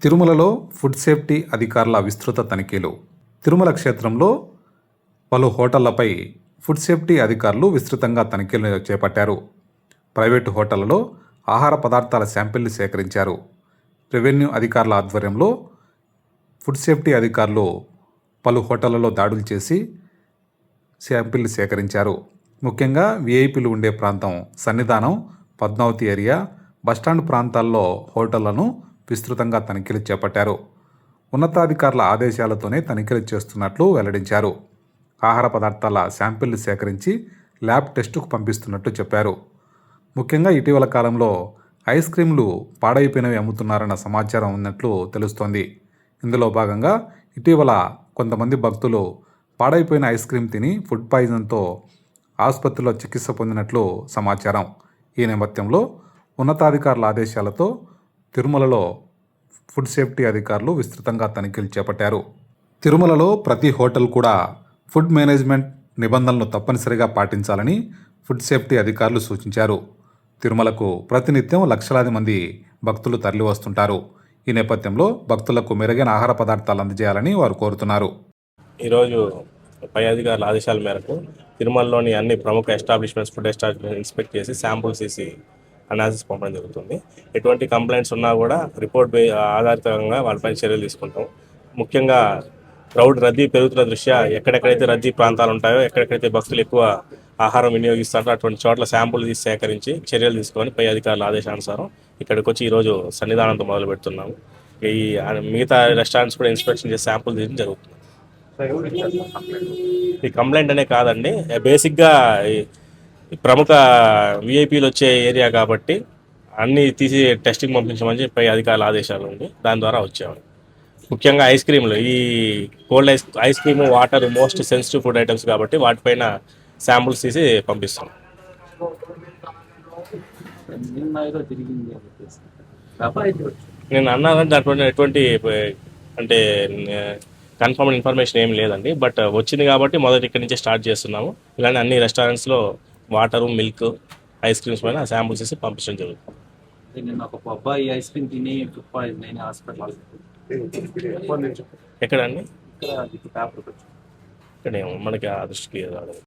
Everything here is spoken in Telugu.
తిరుమలలో ఫుడ్ సేఫ్టీ అధికారుల విస్తృత తనిఖీలు. తిరుమల క్షేత్రంలో పలు హోటళ్లపై ఫుడ్ సేఫ్టీ అధికారులు విస్తృతంగా తనిఖీలు చేపట్టారు. ప్రైవేటు హోటళ్లలో ఆహార పదార్థాల శాంపిళ్లు సేకరించారు. రెవెన్యూ అధికారుల ఆధ్వర్యంలో ఫుడ్ సేఫ్టీ అధికారులు పలు హోటళ్లలో దాడులు చేసి శాంపిళ్లు సేకరించారు. ముఖ్యంగా వీఐపీలు ఉండే ప్రాంతం, సన్నిధానం, పద్మావతి ఏరియా, బస్టాండ్ ప్రాంతాల్లో హోటళ్లను విస్తృతంగా తనిఖీలు చేపట్టారు. ఉన్నతాధికారుల ఆదేశాలతోనే తనిఖీలు చేస్తున్నట్లు వెల్లడించారు. ఆహార పదార్థాల శాంపిళ్లు సేకరించి ల్యాబ్ టెస్టుకు పంపిస్తున్నట్టు చెప్పారు. ముఖ్యంగా ఇటీవల కాలంలో ఐస్ క్రీంలు పాడైపోయినవి అమ్ముతున్నారన్న సమాచారం ఉన్నట్లు తెలుస్తోంది. ఇందులో భాగంగా ఇటీవల కొంతమంది భక్తులు పాడైపోయిన ఐస్ క్రీం తిని ఫుడ్ పాయిజన్తో ఆసుపత్రిలో చికిత్స పొందినట్లు సమాచారం. ఈ నేపథ్యంలో ఉన్నతాధికారుల ఆదేశాలతో తిరుమలలో ఫుడ్ సేఫ్టీ అధికారులు విస్తృతంగా తనిఖీలు చేపట్టారు. తిరుమలలో ప్రతి హోటల్ కూడా ఫుడ్ మేనేజ్మెంట్ నిబంధనలను తప్పనిసరిగా పాటించాలని ఫుడ్ సేఫ్టీ అధికారులు సూచించారు. తిరుమలకు ప్రతినిత్యం లక్షలాది మంది భక్తులు తరలివస్తుంటారు. ఈ నేపథ్యంలో భక్తులకు మెరుగైన ఆహార పదార్థాలు అందజేయాలని వారు కోరుతున్నారు. ఈరోజు పై అధికారుల ఆదేశాల మేరకు తిరుమలలోని అన్ని ప్రముఖ ఎస్టాబ్లిష్మెంట్స్ ఫుడ్ ఎస్టాబ్లిష్మెంట్ ఇన్స్పెక్ట్ చేసి శాంపుల్స్ తీసి అనాలిసిస్ పంపడం జరుగుతుంది. ఎటువంటి కంప్లైంట్స్ ఉన్నా కూడా రిపోర్ట్ ఆధారితంగా వాళ్ళపై చర్యలు తీసుకుంటాం. ముఖ్యంగా రద్దీ పెరుగుతున్న దృష్ట్యా ఎక్కడెక్కడైతే రద్దీ ప్రాంతాలు ఉంటాయో, ఎక్కడెక్కడైతే భక్తులు ఎక్కువ ఆహారం వినియోగిస్తారో అటువంటి చోట్ల శాంపుల్ తీసి సేకరించి చర్యలు తీసుకొని పై అధికారుల ఆదేశానుసారం ఇక్కడికి వచ్చి ఈరోజు సన్నిధానంతో మొదలు పెడుతున్నాము. ఈ మిగతా రెస్టారెంట్స్ కూడా ఇన్స్పెక్షన్ చేసి శాంపుల్ తీయడం జరుగుతుంది. ఈ కంప్లైంట్ అనే కాదండి, బేసిక్గా ప్రముఖ విఐపీలు వచ్చే ఏరియా కాబట్టి అన్నీ తీసి టెస్టింగ్ పంపించమని చెప్పి అధికారుల ఆదేశాలు ఉంది. దాని ద్వారా వచ్చాము. ముఖ్యంగా ఐస్ క్రీమ్లు, ఈ cold ice cream, water most sensitive food items కాబట్టి వాటిపైన శాంపుల్స్ తీసి పంపిస్తాం. నేను అన్నాను దాంట్లో ఎటువంటి అంటే కన్ఫర్మ్ ఇన్ఫర్మేషన్ ఏం లేదండి. బట్ వచ్చింది కాబట్టి మొదటి ఇక్కడి నుంచి స్టార్ట్ చేస్తున్నాము. ఇలాంటి అన్ని రెస్టారెంట్స్లో వాటరు, మిల్క్, ఐస్ క్రీమ్స్ పైన శాంపుల్స్ చేసి పంపించడం జరుగుతుంది. నేను ఒక అబ్బాయి ఐస్ క్రీమ్ తిని ఫుడ్ పాయిజన్ అయిన హాస్పిటల్. ఎక్కడండి? ఇక్కడ ఇక్కడ మనకి ఆ దృష్టికి రాలేదు.